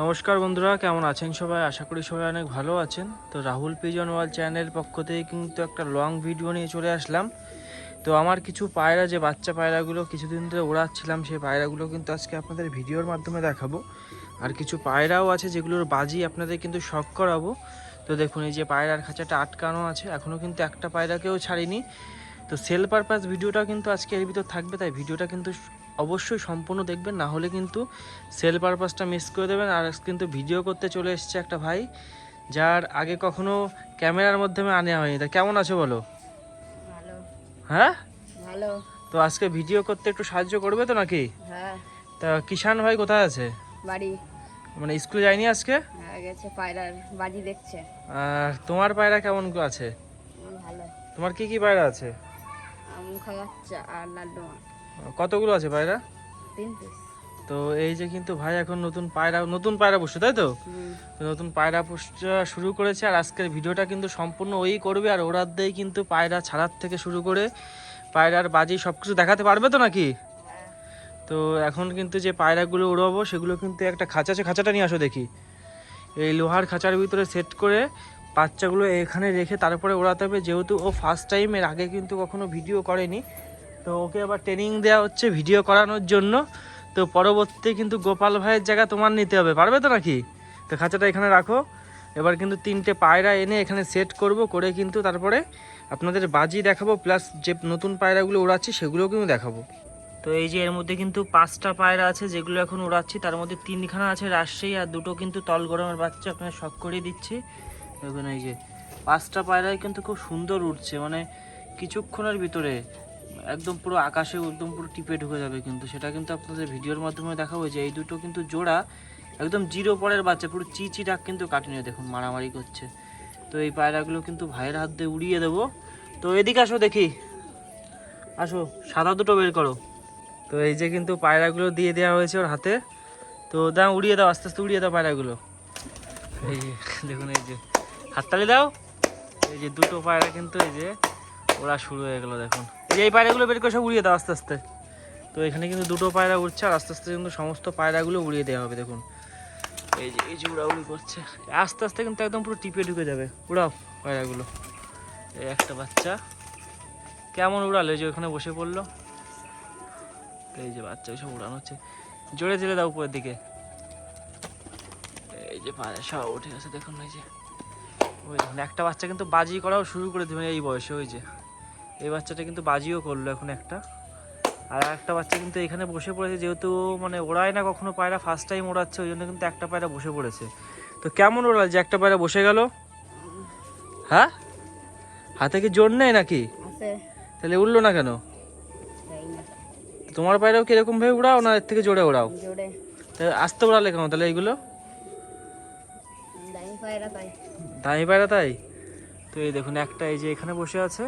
নমস্কার বন্ধুরা, কেমন আছেন সবাই? আশা করি সবাই অনেক ভালো আছেন। তো রাহুল পিজন ওয়ার্ল্ড চ্যানেলের পক্ষ থেকে কিন্তু একটা লং ভিডিও নিয়ে চলে আসলাম। তো আমার কিছু পায়রা, যে বাচ্চা পায়রাগুলো কিছুদিন ধরে ওড়াচ্ছিলাম, সেই পায়রাগুলো কিন্তু আজকে আপনাদের ভিডিওর মাধ্যমে দেখাবো। আর কিছু পায়রাও আছে যেগুলোর বাজি আপনাদের কিন্তু শখ করাবো। তো দেখুন, এই যে পায়রার খাঁচাটা আটকানো আছে, এখনও কিন্তু একটা পায়রাকেও ছাড়িনি। তো সেল পারপাস ভিডিওটা কিন্তু আজকে এর ভিতর থাকবে, তাই ভিডিওটা কিন্তু অবশ্যই সম্পূর্ণ দেখবেন, না হলে কিন্তু সেল পারপাসটা মিস করে দেবেন। আর কিন্তু ভিডিও করতে চলে এসছে একটা ভাই, যার আগে কখনো ক্যামেরার মাধ্যমে আনা হয়নি। তা কেমন আছো বলো? ভালো। হ্যাঁ, ভালো। তো আজকে ভিডিও করতে একটু সাহায্য করবে তো নাকি? হ্যাঁ। তা কিষান ভাই কোথায় আছে? বাড়ি। মানে স্কুলে যায়নি আজকে? হ্যাঁ, গেছে পায়রার বাজি দেখছে। আর তোমার পায়রা কেমন আছে? ভালো। তোমার কি কি পায়রা আছে? মুখা বাচ্চা আর লাড্ডুমা। কতগুলো আছে পায়রা? 3 পিস। তো এই যে কিন্তু ভাই এখন নতুন পায়রা পুষছে, তাই তো? তো নতুন পায়রা পুষা শুরু করেছে। আর আজকের ভিডিওটা কিন্তু সম্পূর্ণ ওই করবে, আর ওরার দিয়েই কিন্তু পায়রা ছাড়ার থেকে শুরু করে পায়রার বাজি সব কিছু দেখাতে পারবে তো নাকি? তো এখন কিন্তু যে পায়রাগুলো উড়াবো সেগুলো কিন্তু একটা খাঁচা আছে, খাঁচাটা নিয়ে আসো দেখি। এই লোহার খাঁচার ভিতরে সেট করে বাচ্চাগুলো এখানে রেখে তারপরে ওড়াতে হবে, যেহেতু ও ফার্স্ট টাইম, এর আগে কিন্তু কখনো ভিডিও করেনি। তো ওকে আবার ট্রেনিং দেওয়া হচ্ছে ভিডিও করানোর জন্য। তো পরবর্তী কিন্তু গোপাল ভাইয়ের জায়গা তোমার নিতে হবে, পারবে তো নাকি? তো খাঁচাটা এখানে রাখো। এবার কিন্তু 3টে পায়রা এনে এখানে সেট করব, করে কিন্তু তারপরে আপনাদের বাজি দেখাবো, প্লাস যে নতুন পায়রাগুলো উড়াচ্ছি সেগুলোও কিন্তু দেখাবো। তো এই যে এর মধ্যে কিন্তু 5টা পায়রা আছে যেগুলো এখন উড়াচ্ছি, তার মধ্যে 3খানা আছে রাজশাহী, আর 2টো কিন্তু তলগরমের বাচ্চা আপনার শখ করিয়ে দিচ্ছি। দেখুন এই যে 5টা পায়রাই কিন্তু খুব সুন্দর উঠছে, মানে কিছুক্ষণের ভিতরে একদম পুরো আকাশে একদম পুরো টিপে ঢুকে যাবে। কিন্তু সেটা কিন্তু আপনাদের ভিডিওর মাধ্যমে দেখাবো যে এই দুটো কিন্তু জোড়া একদম জিরো পরের বাচ্চা, পুরো চিচি ডাক কিন্তু কাটিয়ে দেখুন মারামারি করছে। তো এই পায়রাগুলো কিন্তু ভাইয়ের হাত দিয়ে উড়িয়ে দেবো। তো এদিকে আসো দেখি, আসো, সাদা দুটো বের করো। তো এই যে কিন্তু পায়রাগুলো দিয়ে দেওয়া হয়েছে ওর হাতে। তো দাও, উড়িয়ে দাও, আস্তে আস্তে উড়িয়ে দাও পায়রাগুলো। এই যে দেখুন, এই যে হাততালি দাও। এই যে দুটো পায়রা কিন্তু এই যে ওরা শুরু হয়ে গেলো, দেখুন এই যে এই পায়রাগুলো বের করে সব উড়িয়ে দাও আস্তে আস্তে। তো এখানে কিন্তু দুটো পায়রা উঠছে, আর আস্তে আস্তে কিন্তু সমস্ত পায়রাগুলো উড়িয়ে দেওয়া হবে। দেখুন এই যে উড়াউড়ি করছে, আস্তে আস্তে কিন্তু একদম পুরো টিপে ঢুকে যাবে। উড়াও পায়রাগুলো। এই একটা বাচ্চা কেমন উড়ালো, এই যে ওখানে বসে পড়লো। এই যে বাচ্চা সব উড়ানো হচ্ছে, জোরে জেলে দাও উপরের দিকে। এই যে পায়রা সব উঠে গেছে, দেখুন এই যে ওই দেখুন একটা বাচ্চা কিন্তু বাজি করাও শুরু করে দেবেন এই বয়সে। ওই যে এই বাচ্চাটা কিন্তু বাজিও করলো এখন একটা। আর একটা বাচ্চা কিন্তু এখানে বসে পড়েছে, যেহেতু মানে ওড়ায় না কখনো পায়রা, ফার্স্ট টাইম ওড়াচ্ছে, ওই জন্য কিন্তু একটা পায়রা বসে পড়েছে। তো কেমন ওড়াল যে একটা পায়রা বসে গেল? হ্যাঁ, হাতে কি জোর নেই নাকি? তাহলে উঠলো না কেন? তোমার পায়রাও কি এরকম ভাবে উড়াও, না এর থেকে জোরে ওড়াও? তাহলে আস্তে ওড়ালে কেন তাহলে এইগুলো? দামি পায়রা তাই। তো এই দেখুন একটা এই যে এখানে বসে আছে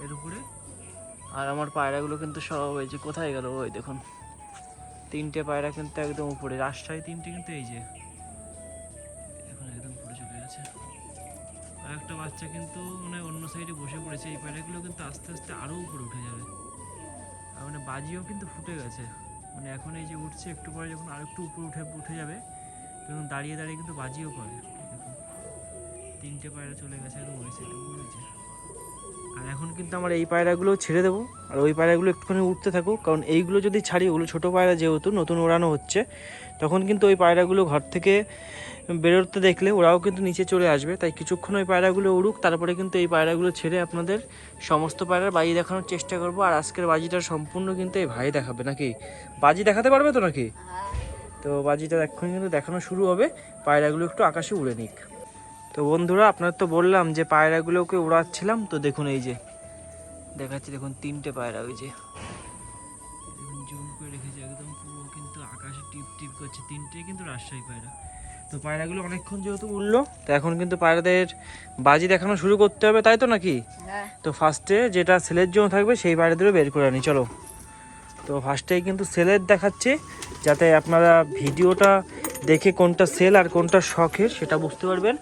এর উপরে, আর আমার পায়রাগুলো কিন্তু সব এই যে কোথায় গেল, ওই দেখুন 3টে পায়রা কিন্তু একদম উপরে, রাজশাহী 3টে কিন্তু এই যে এখন একদম উপরে চলে গেছে। আর একটা বাচ্চা কিন্তু মানে অন্য সাইডে বসে পড়েছে। এই পায়রাগুলো কিন্তু আস্তে আস্তে আরও উপরে উঠে যাবে, আর মানে বাজিও কিন্তু ফুটে গেছে। মানে এখন এই যে উঠছে, একটু পরে যখন আর একটু উপরে উঠে যাবে, তখন দাঁড়িয়ে দাঁড়িয়ে কিন্তু বাজিও করে। দেখুন 3টে পায়রা চলে গেছে একদম ওই সাইডে উঠেছে। আর এখন কিন্তু আমার এই পায়রাগুলো ছেড়ে দেবো, আর ওই পায়রাগুলো একটুখানি উঠতে থাকুক, কারণ এইগুলো যদি ছাড়ি, ওগুলো ছোটো পায়রা যেহেতু নতুন ওড়ানো হচ্ছে, তখন কিন্তু ওই পায়রাগুলো ঘর থেকে বেরোতে দেখলে ওরাও কিন্তু নিচে চলে আসবে। তাই কিছুক্ষণ ওই পায়রাগুলো উড়ুক, তারপরে কিন্তু এই পায়রাগুলো ছেড়ে আপনাদের সমস্ত পায়রার বাজি দেখানোর চেষ্টা করব। আর আজকের বাজিটা সম্পূর্ণ কিন্তু এই ভাই দেখাবে, নাকি বাজি দেখাতে পারবে তো নাকি? তো বাজিটা এক্ষুনি কিন্তু দেখানো শুরু হবে, পায়রাগুলো একটু আকাশে উড়ে নিক। তো বন্ধুরা, আপনার তো বললাম যে পায়রাগুলোকে উড়াচ্ছিলাম, তো দেখুন এই যে দেখাচ্ছি, দেখুন 3টে পায়রা, ওই যে জুম করে রেখেছে একদম পুরো কিন্তু আকাশে টিপ টিপ করছে, 3টে কিন্তু রাজশাহী পায়রা। তো পায়রাগুলো অনেকক্ষণ যেহেতু উড়লো, তো এখন কিন্তু পায়রাদের বাজি দেখানো শুরু করতে হবে, তাই তো নাকি? তো ফার্স্টে যেটা সেলের জন্য থাকবে সেই পায়রাদেরও বের করে আনি, চলো। তো ফার্স্টেই কিন্তু সেলের দেখাচ্ছি, যাতে আপনারা ভিডিওটা দেখে কোনটা সেল আর কোনটা শখের সেটা বুঝতে পারবেন।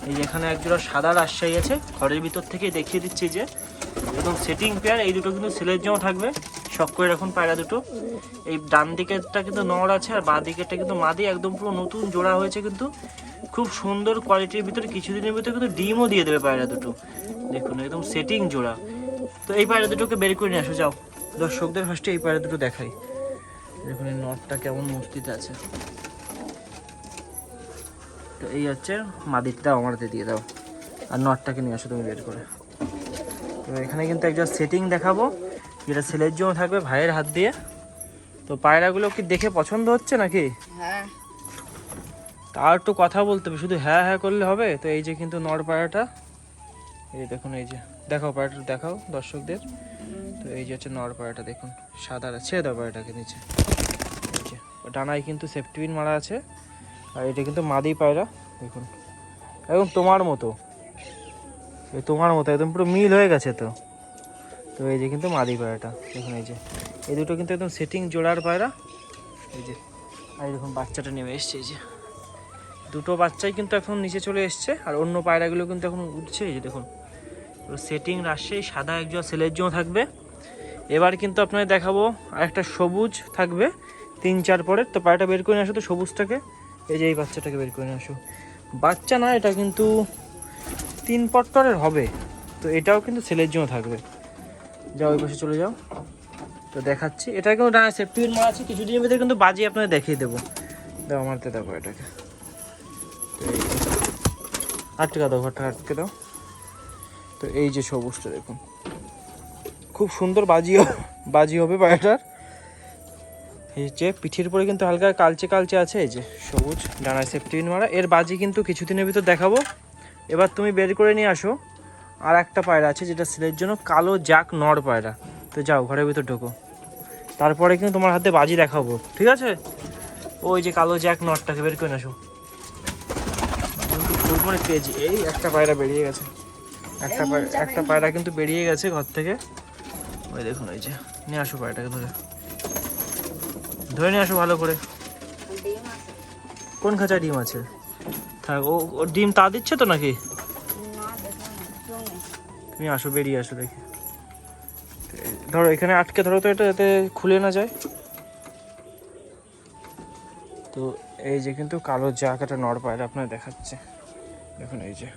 এই যে এখানে একজোড়া সাদা রাজশাহী আছে, ঘরের ভিতর থেকে দেখিয়ে দিচ্ছি যে একদম সেটিং পেয়ার। এই দুটো কিন্তু সেলের জন্য থাকবে, শখ করে রাখুন পায়রা দুটো। এই ডান দিকেরটা কিন্তু নর আছে আর বাঁ দিকেরটা কিন্তু মাদি, একদম পুরো নতুন জোড়া হয়েছে কিন্তু খুব সুন্দর কোয়ালিটির ভিতরে। কিছুদিনের ভিতরে কিন্তু ডিমও দিয়ে দেবে পায়রা দুটো, দেখুন একদম সেটিং জোড়া। তো এই পায়রা দুটোকে বের করে নিয়ে আসো, যাও দর্শকদের ফার্স্টে এই পায়রা দুটো দেখাই। দেখুন এই নটটা কেমন মস্তিতে আছে। তো এই হচ্ছে মাদিরটা, আমারতে দিয়ে দাও আর নটটাকে নিয়ে আসো তুমি বের করে। তো এখানে কিন্তু একটা সেটিং দেখাবো যেটা ছেলের জন্য থাকবে ভাইয়ের হাত দিয়ে। তো পায়রাগুলো কি দেখে পছন্দ হচ্ছে নাকি? হ্যাঁ। আর একটু কথা বলতে হবে, শুধু হ্যাঁ হ্যাঁ করলে হবে? তো এই যে কিন্তু নর পায়রাটা, এই দেখুন, এই যে দেখাও পায়রাটা, দেখাও দর্শকদের। তো এই যে হচ্ছে নর পায়রাটা, দেখুন সাদা, ছেড়ে দাও পায়রাটাকে নিচে। এই যে ডানায় কিন্তু সেফটি পিন মারা আছে। আর এটা কিন্তু মাদি পায়রা, দেখুন একদম তোমার মতো, তোমার মতো একদম পুরো মিল হয়ে গেছে। তো তো এই যে কিন্তু মাদি পায়রাটা, দেখুন এই যে এই দুটো কিন্তু একদম সেটিং জোড়ার পায়রা। এই যে আর দেখুন বাচ্চাটা নেমে এসছে, এই যে দুটো বাচ্চাই কিন্তু এখন নিচে চলে এসছে। আর অন্য পায়রাগুলো কিন্তু এখন উঠছে, এই যে দেখুন সেটিং রাজশাহী সাদা একজোড়া ছেলের জন্য থাকবে। এবার কিন্তু আপনাদের দেখাবো আর একটা সবুজ থাকবে 3-4 পরের। তো পায়রাটা বের করে নিয়ে আসো তো সবুজটাকে, এই যে এই বাচ্চাটাকে বের করে নিয়ে আসো। বাচ্চা না, এটা কিন্তু 3 পট্টরের হবে। তো এটাও কিন্তু ছেলের জন্য থাকবে। যাও ওই পাশে চলে যাও। তো দেখাচ্ছি, এটা কিন্তু ডানা সেফটি পিন মারা আছে। কিছুদিনের ভিতরে কিন্তু বাজি আপনাদের দেখিয়ে দেবো। দাও আমারতে দেখো এটাকে, আটকে দাও, ঘরটা আটকে দাও। তো এই যে সবুজটা দেখুন, খুব সুন্দর বাজি হবে পায়রাটার। এই যে পিঠের উপরে কিন্তু হালকা কালচে কালচে আছে, এই যে সবুজ ডানায় সেফটি পিন মারা। এর বাজি কিন্তু কিছুদিনের ভিতর দেখাবো। এবার তুমি বের করে নিয়ে আসো আর একটা পায়রা আছে যেটা ছেলের জন্য, কালো জাক নর পায়রা। তো যাও ঘরের ভিতর ঢোকো, তারপরে কিন্তু তোমার হাতে বাজি দেখাবো, ঠিক আছে? ওই যে কালো জ্যাক নটটাকে বের করে আসো। খুব মানে তেজি, এই একটা পায়রা বেরিয়ে গেছে, একটা পায়রা কিন্তু বেরিয়ে গেছে ঘর থেকে। ওই দেখুন, এই যে নিয়ে আসো পায়রাটাকে, ধরে নিয়ে আসো ভালো করে। ডিম আছে। কোন খাঁচায় ডিম আছে? থাক, ও ডিম তা দিচ্ছে তো নাকি? না, দেখো না, কেউ নেই। তুমি আসো, বেরিয়ে আসো দেখি। ধরো এখানে আটকে ধরো তো, এটা যাতে খুলে না যায়। তো এই যে কিন্তু কালো জাক একটা নর পায়রা আপনার দেখাচ্ছে, দেখুন এই যে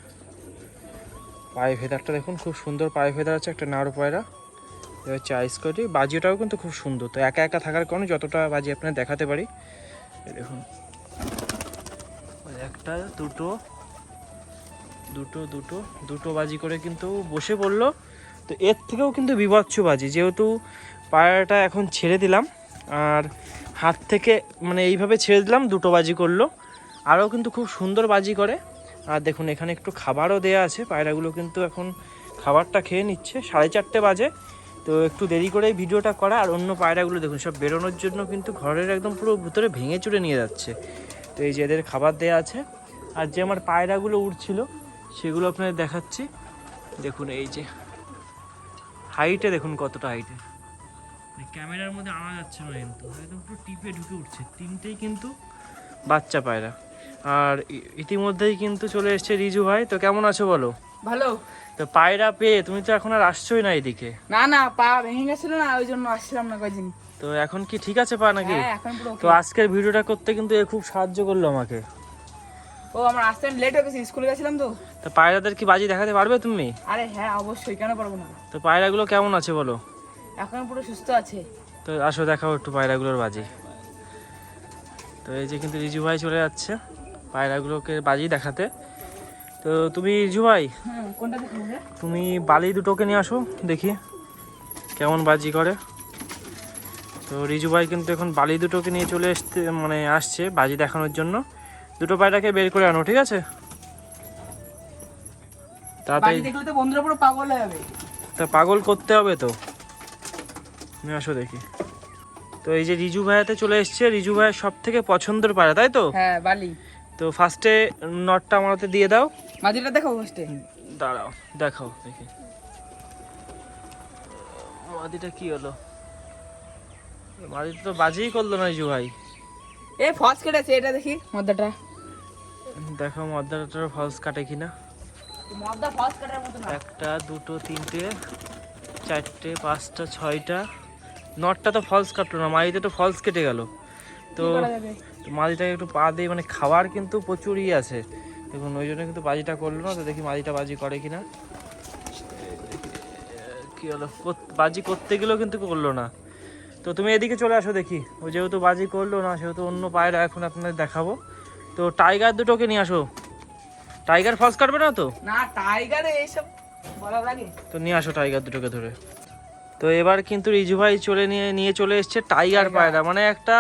পায়ে ভেদারটা দেখুন, খুব সুন্দর পায়ে ভেদার আছে একটা নর পায়রা। এটা হচ্ছে আইস কোয়ালিটি। বাজিটাও কিন্তু খুব সুন্দর। তো একা একা থাকার কারণে যতটা বাজি আপনার দেখাতে পারি। এই দেখুন একটা দুটো দুটো দুটো দুটো বাজি করে কিন্তু বসে পড়লো। তো এর থেকেও কিন্তু বিভৎস বাজি, যেহেতু পায়রাটা এখন ছেড়ে দিলাম আর হাত থেকে মানে এইভাবে ছেড়ে দিলাম, দুটো বাজি করলো। আরও কিন্তু খুব সুন্দর বাজি করে। আর দেখুন এখানে একটু খাবারও দেয়া আছে, পায়রাগুলো কিন্তু এখন খাবারটা খেয়ে নিচ্ছে। 4:30 বাজে। তো একটু দেরি করে ভিডিওটা করা। আর অন্য পায়রাগুলো দেখুন সব বেরোনোর জন্য কিন্তু ঘরের একদম পুরো ভিতরে ভেঙে চুরে নিয়ে যাচ্ছে। তো এই যে এদের খাবার দেয়া আছে। আর যে আমার পায়রাগুলো উঠছিল সেগুলো আপনাদের দেখাচ্ছি। দেখুন এই যে হাইটে দেখুন কতটা হাইটে, ক্যামেরার মধ্যে আনা যাচ্ছে না কিন্তু একদম পুরো টিপে ঢুকে উঠছে। তিনটেই কিন্তু বাচ্চা পায়রা। আর ইতিমধ্যেই কিন্তু চলে এসেছে রিজু ভাই। তো কেমন আছো বলো? ভালো। তো পায়রা পেয়ে তুমি তো এখন আর আসছোই না এদিকে। না না, পা ভেঙে গেছিল না, ওই জন্য আসছিলাম না কয়দিন। তো এখন কি ঠিক আছে পা নাকি? হ্যাঁ, এখন পুরো তো আজকের ভিডিওটা করতে কিন্তু এ খুব সাহায্য করলো আমাকে। ও আমার আসতে লেট হয়ে গেছে, স্কুলে গেছিলাম তো। তো পায়রাদের কি বাজি দেখাতে পারবে তুমি? আরে হ্যাঁ, অবশ্যই, কেন পারবো না। তো পায়রাগুলো কেমন আছে বলো? এখন পুরো সুস্থ আছে। তো আসো দেখাও একটু পায়রাগুলোর বাজি। তো এই যে কিন্তু রিজু ভাই চলে যাচ্ছে পায়রাগুলোকে বাজি দেখাতে। তো তুমি রিজু ভাই, কোনটা দেখুন? তুমি বালি দুটোকে নিয়ে আসো দেখি কেমন বাজি করে। তো রিজু ভাই কিন্তু এখন বালি দুটোকে নিয়ে চলে আসছে বাজি দেখানোর জন্য। দুটো পায়রাকে বের করে আনো, ঠিক আছে? তাড়াতাড়ি। দেখলে তো বন্ধুরা পুরো পাগল হয়ে যাবে। তা পাগল করতে হবে তো। তুমি আসো দেখি। তো এই যে রিজু ভাইয়াতে চলে এসছে, রিজু ভাইয়ের সব থেকে পছন্দের পায়রা, তাই তো? হ্যাঁ, বালি। তো ফার্স্টে নটটা আমার হাতে দিয়ে দাও। মাদিটা দেখো ফার্স্টে। দাঁড়াও দেখাও দেখি মাদিটা কি হলো। মাদিটা তো বাজিই করলো না রিজু ভাই। এ ফস কেটেছে, এটা দেখি মদ্দাটা। দেখো মদ্দাটার ফলস কাটে কিনা। মদ্দা ফস কাটার মতো না। একটা দুটো তিনটে চারটে পাঁচটা ছয়টা নটটা তো ফলস কাটলো না, মাদিতে তো ফলস কেটে গেল। তো কি করা যাবে? মাদিটাকে একটু পা দিয়ে মানে খাবার কিন্তু প্রচুর আছে দেখুন, ওই জন্য কিন্তু বাজিটা করলো না। তো দেখি মাদিটা বাজি করে কিনা। কি হলো, বাজি করতে গেলেও কিন্তু করলো না। তো তুমি এদিকে চলে আসো দেখি, ও যেহেতু বাজি করলো না সেহেতু অন্য পায়রা এখন আপনাদের দেখাবো। তো টাইগার দুটোকে নিয়ে আসো। টাইগার ফলস কাটবে না তো? না টাইগারে এইসব বলা লাগে। তো নিয়ে আসো টাইগার দুটোকে ধরে। তো এবার কিন্তু রিজু ভাই নিয়ে চলে এসছে টাইগার পায়রা, মানে একটা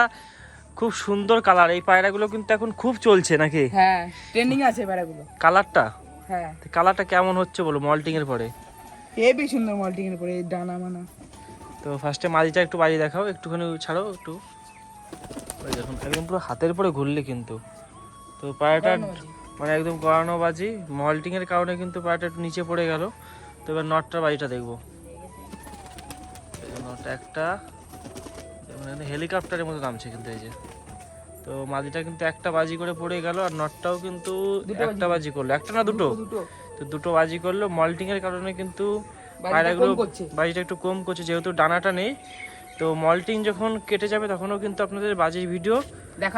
খুব সুন্দর কালার। এই পায়রাগুলো কিন্তু এখন খুব চলছে নাকি? হ্যাঁ ট্রেন্ডিং আছে বেড়াগুলো। কালারটা, হ্যাঁ কালারটা কেমন হচ্ছে বলো মল্টিং এর পরে? হেবি সুন্দর মল্টিং এর পরে এই ডানা মানা। তো ফার্স্টে মাদিটা একটু বাজি দেখাও, একটুখানি ছাড়ো একটু। ওই দেখুন একদম পুরো হাতের পরে ঘুরলে কিন্তু। তো পায়রাটা মানে একদম গড়ানো বাজি, মল্টিং এর কারণে কিন্তু পায়রাটা একটু নিচে পড়ে গেল। তো এবার নটটার বাজিটা দেখবো। নট একটা মানে হেলিকপ্টারের মতো নামছে কিন্তু এই যে। তো মাদিটা কিন্তু একটা বাজি করে পড়ে গেল, আর নটটাও কিন্তু একটা বাজি করলো, একটা না দুটো। তো দুটো বাজি করলো, মল্টিং এর কারণে কিন্তু পায়রাগুলো বাজিটা একটু কম করছে যেহেতু ডানাটা নেই। তো মল্টিং যখন কেটে যাবে তখনও কিন্তু আপনাদের বাজির ভিডিও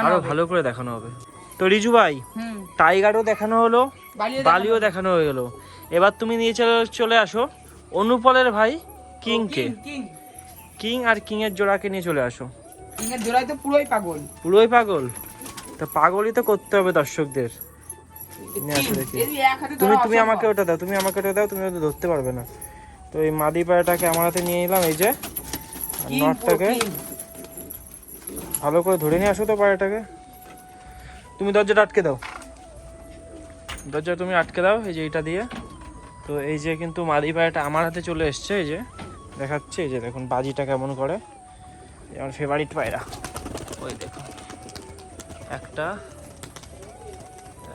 আরো ভালো করে দেখানো হবে। তো রিজু ভাই টাইগারও দেখানো হলো, বালিও দেখানো হয়ে গেল। এবার তুমি নিয়ে চলে আসো অনুপলের ভাই কিংকে। কিং আর কিং এর জোড়াকে নিয়ে চলে আসো। কিং এর জোড়াই তো পুরোই পাগল। পুরোই পাগল? তো পাগলই তো করতে হবে দর্শকদের। নিয়ে আসো দেখি। তুমি আমাকে ওটা দাও, তুমি আমাকে ওটা দাও, তুমি ওটা ধরতে পারবে না। তো এই মাদি পায়রাটাকে আমার হাতে নিয়ে এলাম, এই যে নটটাকে ভালো করে ধরে নিয়ে আসো তো পায়রাটাকে। তুমি দরজাটা আটকে দাও, দরজা তুমি আটকে দাও এই যে এইটা দিয়ে। তো এই যে কিন্তু মাদি পায়রাটা আমার হাতে চলে এসছে, এই যে দেখাচ্ছে, এই যে দেখুন বাজিটা কেমন করে। আমার ফেভারিট পায়রা, ওই দেখুন একটা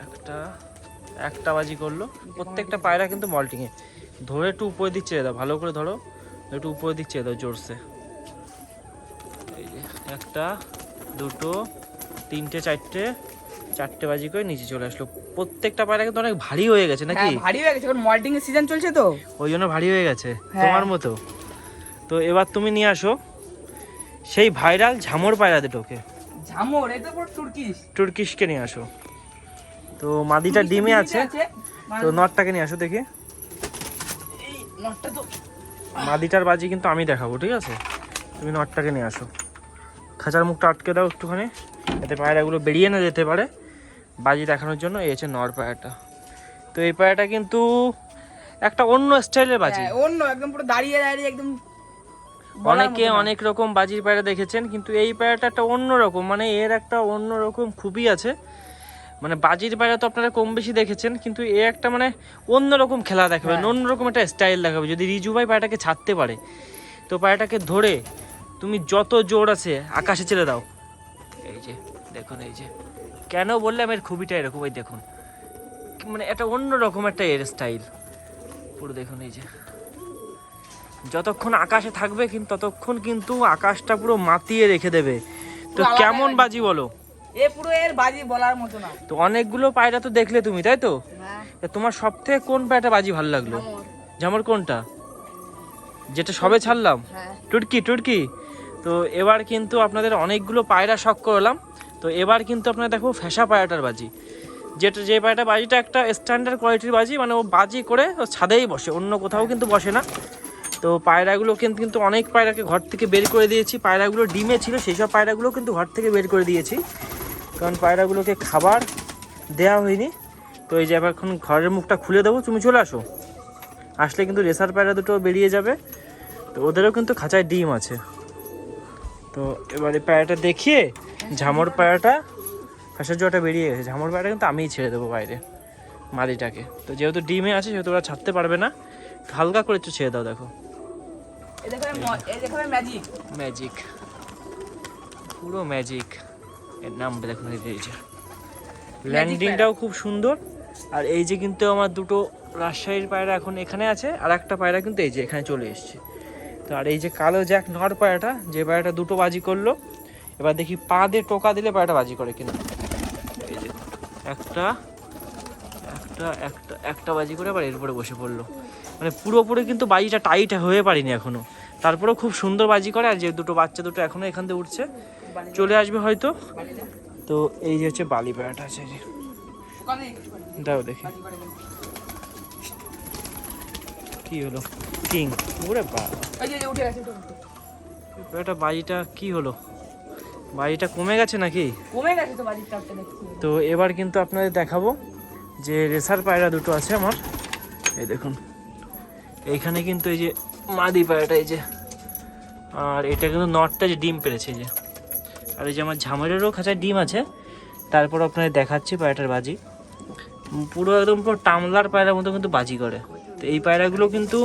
একটা একটা বাজি করলো। প্রত্যেকটা পায়রা কিন্তু মল্টিংয়ে। ধরে একটু উপরে দিক ছেড়ে দাও, ভালো করে ধরো, একটু উপরে দিক ছেড়ে দাও জোরসে। এই যে একটা দুটো তিনটে চারটে বাজি করে নিচে চলে আসলো। প্রত্যেকটা পায়রা কিন্তু অনেক ভারী হয়ে গেছে নাকি? ভারী হয়ে গেছে, কারণ মল্টিং এর সিজন চলছে তো ওই জন্য ভারী হয়ে গেছে তোমার মতো। তো এবার তুমি নিয়ে আসো সেই ভাইরাল ঝামর পায়রা দুটোকে। ঝামর এটা পুরো তুর্কিশকে নিয়ে আসো। তো মাদিটা ডিমে আছে, তো নটটাকে নিয়ে আসো দেখি। এই নটটা তো মাদিটার বাজি কিন্তু আমি দেখাবো, ঠিক আছে? তুমি নটটাকে নিয়ে আসো। খাঁচার মুখটা আটকে দাও একটুখানি, যাতে পায়রাগুলো বেরিয়ে না যেতে পারে। বাজি দেখানোর জন্য এই হচ্ছে নর পায়রাটা। তো এই পায়রাটা কিন্তু একটা অন্য স্টাইলের বাজি, অন্য একদম পুরো দাঁড়িয়ে দাঁড়িয়ে একদম। অনেকে অনেক রকম বাজির পায়রা দেখেছেন, কিন্তু এই পায়রাটা একটা অন্য রকম, মানে এর একটা অন্য রকম খুবই আছে। মানে বাজির পায়রা তো আপনারা কম বেশি দেখেছেন, কিন্তু এ একটা মানে অন্যরকম খেলা দেখাবে, অন্যরকম একটা স্টাইল দেখাবে। যদি রিজু ভাই পায়রাটাকে ছাড়তে পারে, তো পায়রাটাকে ধরে তুমি যত জোর আছে আকাশে ছেড়ে দাও। এই যে দেখুন, এই যে কেন বললাম এর খুবিটা এরকম, ওই দেখুন মানে একটা অন্যরকম একটা এর স্টাইল পুরো দেখুন। এই যে যতক্ষণ আকাশে থাকবে কিন্তু ততক্ষণ কিন্তু আকাশটা পুরো মাতিয়ে রেখে দেবে। তো কেমন বাজি বলো? এ পুরো এর বাজি বলার মতো না। তো অনেকগুলো পায়রা তো দেখলে তুমি, তাই তো? তোমার সব থেকে কোন পায়রাটা বাজি ভালো লাগলো? ঝামর কোনটা, যেটা সবে ছাড়লাম? টুরকি। তো এবার কিন্তু আপনাদের অনেকগুলো পায়রা শখ করলাম। তো এবার কিন্তু আপনারা দেখো ফ্যাসা পায়রাটার বাজি, যে পায়রাটা বাজিটা একটা স্ট্যান্ডার্ড কোয়ালিটির বাজি, মানে ও বাজি করে ও ছাদেই বসে, অন্য কোথাও কিন্তু বসে না। তো পায়রাগুলো কিন্তু অনেক পায়রাকে ঘর থেকে বের করে দিয়েছি। পায়রাগুলো ডিমে ছিল, সেই সব পায়রাগুলো কিন্তু ঘর থেকে বের করে দিয়েছি, কারণ পায়রাগুলোকে খাবার দেওয়া হয়নি। তো এই যে এখন ঘরের মুখটা খুলে দেবো, তুমি চলে আসো। আসলে কিন্তু রেসার পায়রা দুটো বেরিয়ে যাবে। তো ওদেরও কিন্তু খাঁচায় ডিম আছে। তো এবারে পায়রাটা দেখিয়ে ঝামর পায়রাটা ফাঁসের জোয়াটা বেরিয়ে গেছে, ঝামর পায়রাটা কিন্তু আমিই ছেড়ে দেবো বাইরে মাদিটাকে। তো যেহেতু ডিমে আছে সেহেতু ওরা ছাড়তে পারবে না, হালকা করে একটু ছেড়ে দাও। দেখো ম্যাজিক, পুরো ম্যাজিক এর নামটা দেখুন। এই যে ল্যান্ডিংটাও খুব সুন্দর। আর এই যে কিন্তু আমার দুটো রাজশাহীর পায়রা এখন এখানে আছে, আর একটা পায়রা কিন্তু এই যে এখানে চলে এসছে। তো আর এই যে কালো জ্যাক নর পায়রাটা, যে পায়রাটা দুটো বাজি করলো, এবার দেখি পা দিয়ে টোকা দিলে পায়রাটা বাজি করে কিনা। এই যে একটা বাজি করে আবার এর উপরে বসে পড়লো। মানে পুরোপুরি কিন্তু বাজিটা টাইট হয়ে পারিনি এখনো, তারপরেও খুব সুন্দর বাজি করে। আর যে দুটো বাচ্চা দুটো এখনো এখান থেকে উঠছে, চলে আসবে হয়তো। তো এই যে হচ্ছে বালি পায়রাটা আছে, এই যে দাও দেখি কি হলো, কিং। ওরে বাবা, এটা বাজিটা কি হলো, বাজিটা কমে গেছে নাকি? কমে গেছে তো বাজির চাপটা দেখছি। তো এবার কিন্তু আপনাদের দেখাবো যে রেসার পায়রা দুটো আছে আমার, এই দেখুন এইখানে কিন্তু এই যে মাদি পায়রাটা, এই যে, আর এটা কিন্তু নটটা যে ডিম পেরেছে, এই যে। আর এই যে আমার ঝামেরেরও খাঁচায় ডিম আছে। তারপর আপনাদের দেখাচ্ছি পায়রাটার বাজি, পুরো একদম পুরো টামলার পায়রার মতো কিন্তু বাজি করে। তো এই পায়রাগুলো কিন্তু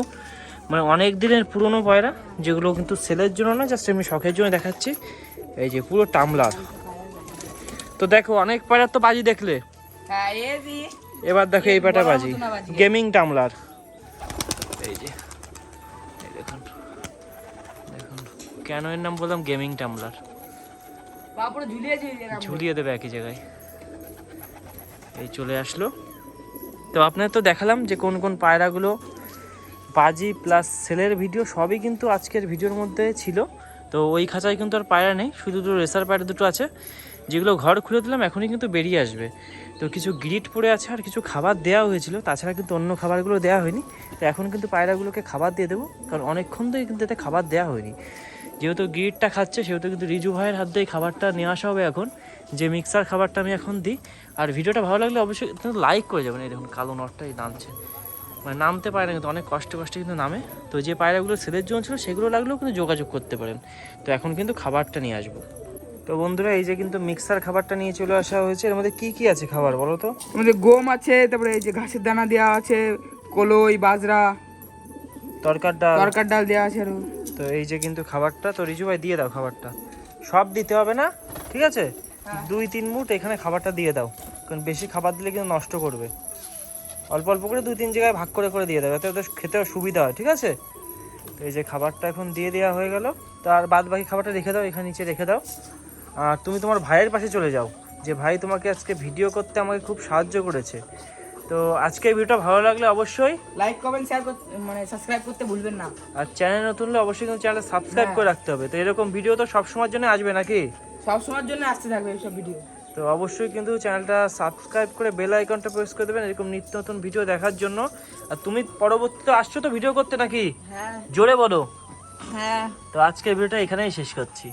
মানে অনেক দিনের পুরনো পায়রা, যেগুলো কিন্তু সেলের জন্য না, জাস্ট এমনি শখের জন্য দেখাচ্ছি। এই যে পুরো টামলার। তো দেখো অনেক পায়রার তো বাজি দেখলে, হ্যাঁ এর দিয়ে এবার দেখো এই পায়রাটা বাজি, মতো না বাজি। গেমিং টামলার। এই যে এই দেখুন, দেখুন কেন এর নাম বললাম গেমিং টামলার, বাপুরে ঝুলিয়েছে ঝুলিয়ে দেবে একই জায়গায়। এই চলে আসলো। তো আপনার তো দেখালাম যে কোন কোন পায়রাগুলো বাজি প্লাস সেলের ভিডিও সবই কিন্তু আজকের ভিডিওর মধ্যে ছিল। তো ওই খাঁচায় কিন্তু আর পায়রা নেই, শুধু দুটো রেসার পায়রা দুটো আছে, যেগুলো ঘর খুলে দিলাম এখনই কিন্তু বেরিয়ে আসবে। তো কিছু গ্রিট পড়ে আছে আর কিছু খাবার দেওয়া হয়েছিল, তাছাড়া কিন্তু অন্য খাবারগুলো দেওয়া হয়নি। তো এখন কিন্তু পায়রাগুলোকে খাবার দিয়ে দেবো, কারণ অনেকক্ষণ ধরে কিন্তু এতে খাবার দেওয়া হয়নি। যেহেতু গ্রিটটা খাচ্ছে সেহেতু কিন্তু রিজু ভাইয়ের হাত দিয়ে খাবারটা নিয়ে আসা হবে এখন, যে মিক্সার খাবারটা আমি এখন দিই। আর ভিডিওটা ভালো লাগলে অবশ্যই কিন্তু লাইক করে যাবেন। এই দেখুন কালো নটটাই নামছে, মানে নামতে পারে না কিন্তু অনেক কষ্টে কষ্টে কিন্তু নামে। তো যে পায়রাগুলো সেলের জন্য ছিল সেগুলো লাগলেও কিন্তু যোগাযোগ করতে পারেন। তো এখন কিন্তু খাবারটা নিয়ে আসবো। তো বন্ধুরা এই যে কিন্তু মিক্সার খাবারটা নিয়ে চলে আসা হয়েছে। এর মধ্যে কি কি আছে খাবার বলো তো? আমাদের গম আছে, তারপরে এই যে ঘাসের দানা দেওয়া আছে, কলই, বাজরা, তরকার ডাল, তরকার ডাল দেওয়া আছে আরো। তো এই যে কিন্তু খাবারটা, তো রিজু ভাই দিয়ে দাও খাবারটা, সব দিতে হবে না, ঠিক আছে? 2-3 মুঠ এখানে খাবারটা দিয়ে দাও, কারণ বেশি খাবার দিলে কিন্তু নষ্ট করবে। অল্প অল্প করে 2-3 জায়গায় ভাগ করে করে দিয়ে দাও, যাতে ওদের খেতেও সুবিধা হয়, ঠিক আছে? তো এই যে খাবারটা এখন দিয়ে দেওয়া হয়ে গেল। তো আর বাদ বাকি খাবারটা রেখে দাও, এখানে নিচে রেখে দাও। আর তুমি তোমার ভাইয়ের পাশে চলে যাও, যে ভাই তোমাকে আজকে ভিডিও করতে আমাকে খুব সাহায্য করেছে। তো আজকে ভিডিওটা ভালো লাগলে অবশ্যই লাইক কমেন্ট শেয়ার মানে সাবস্ক্রাইব করতে ভুলবেন না। আর চ্যানেল নতুন হলে অবশ্যই কিন্তু চ্যানেল সাবস্ক্রাইব করে রাখতে হবে। তো এরকম ভিডিও তো সবসময়ের জন্য আসবে নাকি? সব সময়ের জন্য আসতে থাকবে এইসব ভিডিও। তো অবশ্যই কিন্তু চ্যানেলটা সাবস্ক্রাইব করে বেল আইকনটা প্রেস করে দেবেন এরকম নিত্য নতুন ভিডিও দেখার জন্য। আর তুমি পরবর্তীতে আসছো তো ভিডিও করতে নাকি? হ্যাঁ জোরে বলো। হ্যাঁ। তো আজকের ভিডিওটা এখানেই শেষ করছি।